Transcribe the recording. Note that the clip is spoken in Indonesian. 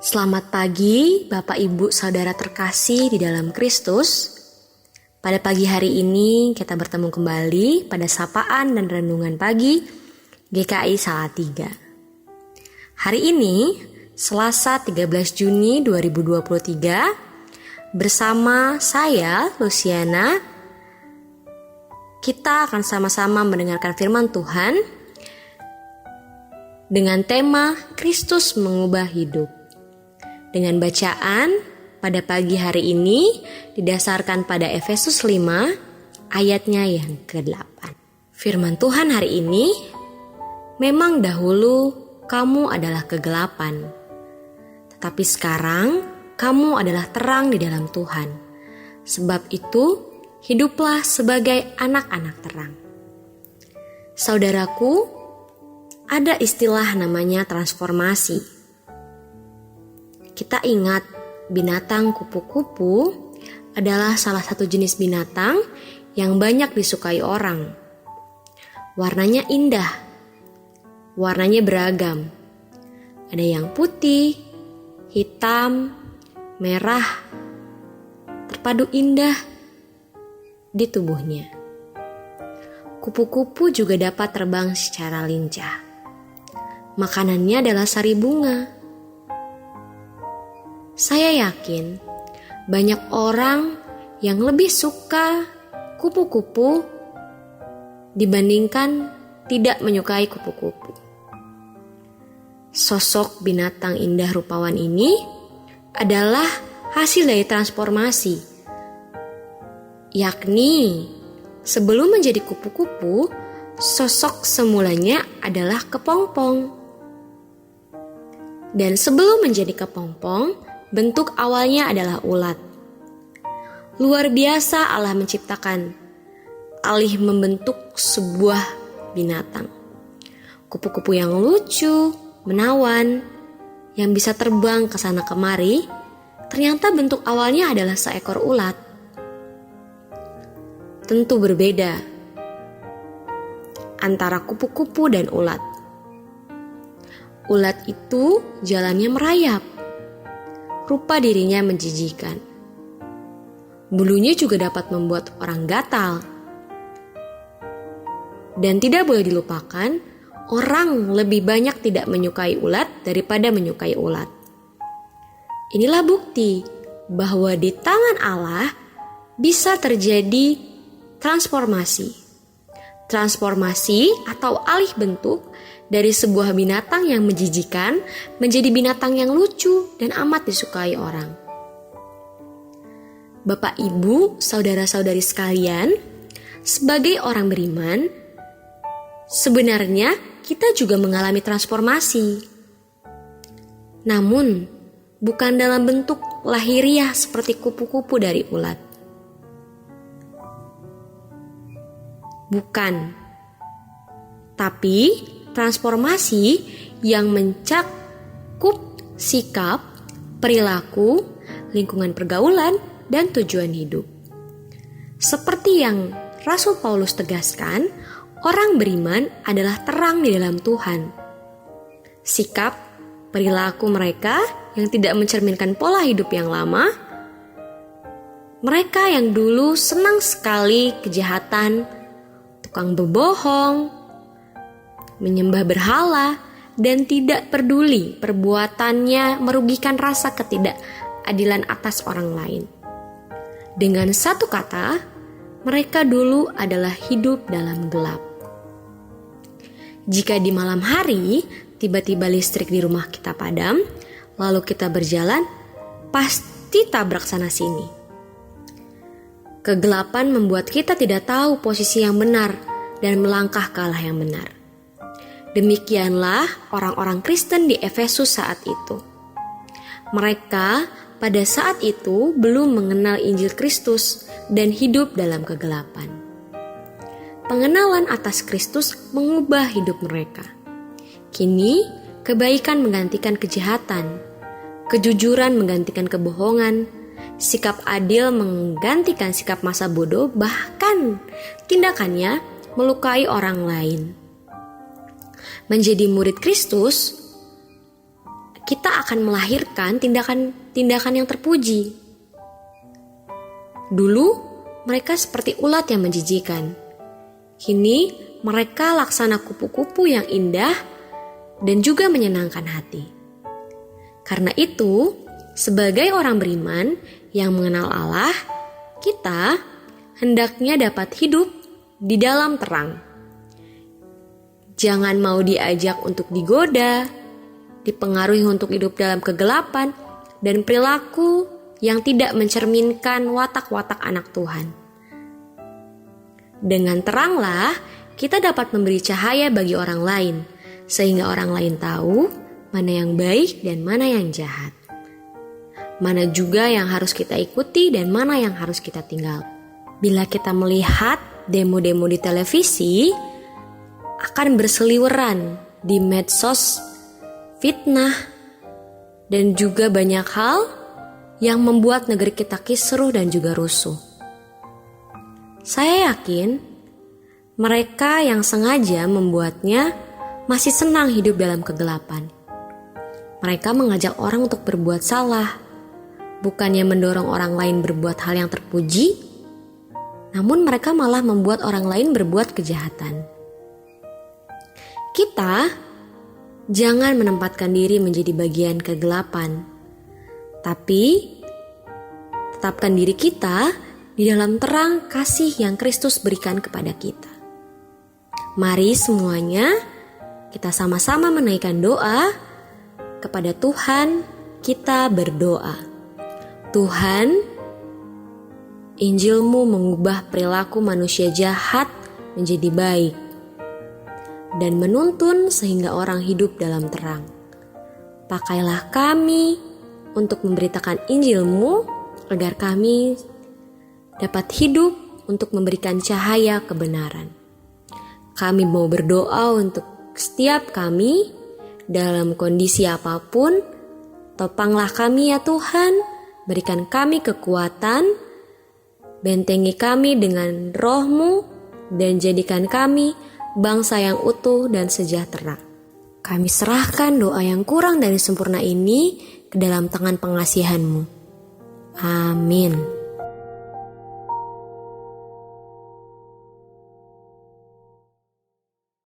Selamat pagi, Bapak, Ibu, Saudara terkasih di dalam Kristus. Pada pagi hari ini kita bertemu kembali pada sapaan dan renungan pagi GKI Salatiga. Hari ini, Selasa 13 Juni 2023, bersama saya, Luciana, kita akan sama-sama mendengarkan firman Tuhan dengan tema Kristus mengubah hidup. Dengan bacaan pada pagi hari ini didasarkan pada Efesus 5 ayatnya yang ke-8. Firman Tuhan hari ini, memang dahulu kamu adalah kegelapan, tetapi sekarang kamu adalah terang di dalam Tuhan. Sebab itu, hiduplah sebagai anak-anak terang. Saudaraku, ada istilah namanya transformasi. Kita ingat binatang kupu-kupu adalah salah satu jenis binatang yang banyak disukai orang. Warnanya indah, warnanya beragam. Ada yang putih, hitam, merah, terpadu indah di tubuhnya. Kupu-kupu juga dapat terbang secara lincah. Makanannya adalah sari bunga. Saya yakin banyak orang yang lebih suka kupu-kupu dibandingkan tidak menyukai kupu-kupu. Sosok binatang indah rupawan ini adalah hasil dari transformasi, yakni sebelum menjadi kupu-kupu, sosok semulanya adalah kepompong. Dan sebelum menjadi kepompong, bentuk awalnya adalah ulat. Luar biasa Allah menciptakan, alih membentuk sebuah binatang. Kupu-kupu yang lucu, menawan, yang bisa terbang ke sana kemari, ternyata bentuk awalnya adalah seekor ulat. Tentu berbeda antara kupu-kupu dan ulat. Ulat itu jalannya merayap. Rupa dirinya menjijikan. Bulunya juga dapat membuat orang gatal. Dan tidak boleh dilupakan, orang lebih banyak tidak menyukai ulat daripada menyukai ulat. Inilah bukti bahwa di tangan Allah bisa terjadi transformasi. Transformasi atau alih bentuk dari sebuah binatang yang menjijikan menjadi binatang yang lucu dan amat disukai orang. Bapak, Ibu, saudara-saudari sekalian, sebagai orang beriman, sebenarnya kita juga mengalami transformasi. Namun, bukan dalam bentuk lahiriah seperti kupu-kupu dari ulat. Bukan. Tapi transformasi yang mencakup sikap, perilaku, lingkungan pergaulan, dan tujuan hidup. Seperti yang Rasul Paulus tegaskan, orang beriman adalah terang di dalam Tuhan. Sikap, perilaku mereka yang tidak mencerminkan pola hidup yang lama, mereka yang dulu senang sekali kejahatan, tukang berbohong, menyembah berhala, dan tidak peduli perbuatannya merugikan rasa ketidakadilan atas orang lain. Dengan satu kata, mereka dulu adalah hidup dalam gelap. Jika di malam hari tiba-tiba listrik di rumah kita padam, lalu kita berjalan, pasti tabrak sana sini. Kegelapan membuat kita tidak tahu posisi yang benar dan melangkah ke arah yang benar. Demikianlah orang-orang Kristen di Efesus saat itu. Mereka pada saat itu belum mengenal Injil Kristus dan hidup dalam kegelapan. Pengenalan atas Kristus mengubah hidup mereka. Kini, kebaikan menggantikan kejahatan, kejujuran menggantikan kebohongan, sikap adil menggantikan sikap masa bodoh, bahkan tindakannya melukai orang lain. Menjadi murid Kristus, kita akan melahirkan tindakan yang terpuji. Dulu, mereka seperti ulat yang menjijikan. Kini, mereka laksana kupu-kupu yang indah dan juga menyenangkan hati. Karena itu, sebagai orang beriman yang mengenal Allah, kita hendaknya dapat hidup di dalam terang. Jangan mau diajak untuk digoda, dipengaruhi untuk hidup dalam kegelapan, dan perilaku yang tidak mencerminkan watak-watak anak Tuhan. Dengan teranglah kita dapat memberi cahaya bagi orang lain, sehingga orang lain tahu mana yang baik dan mana yang jahat. Mana juga yang harus kita ikuti dan mana yang harus kita tinggal. Bila kita melihat demo-demo di televisi, akan berseliweran di medsos, fitnah, dan juga banyak hal yang membuat negeri kita kisruh dan juga rusuh. Saya yakin mereka yang sengaja membuatnya masih senang hidup dalam kegelapan. Mereka mengajak orang untuk berbuat salah, bukannya mendorong orang lain berbuat hal yang terpuji, namun mereka malah membuat orang lain berbuat kejahatan. Kita jangan menempatkan diri menjadi bagian kegelapan, tapi tetapkan diri kita di dalam terang kasih yang Kristus berikan kepada kita. Mari semuanya kita sama-sama menaikkan doa kepada Tuhan. Kita berdoa. Tuhan, Injil-Mu mengubah perilaku manusia jahat menjadi baik dan menuntun sehingga orang hidup dalam terang. Pakailah kami untuk memberitakan Injil-Mu agar kami dapat hidup untuk memberikan cahaya kebenaran. Kami mau berdoa untuk setiap kami dalam kondisi apapun. Topanglah kami ya Tuhan, berikan kami kekuatan, bentengi kami dengan Roh-Mu, dan jadikan kami bangsa yang utuh dan sejahtera. Kami serahkan doa yang kurang dari sempurna ini ke dalam tangan pengasihan-Mu. Amin.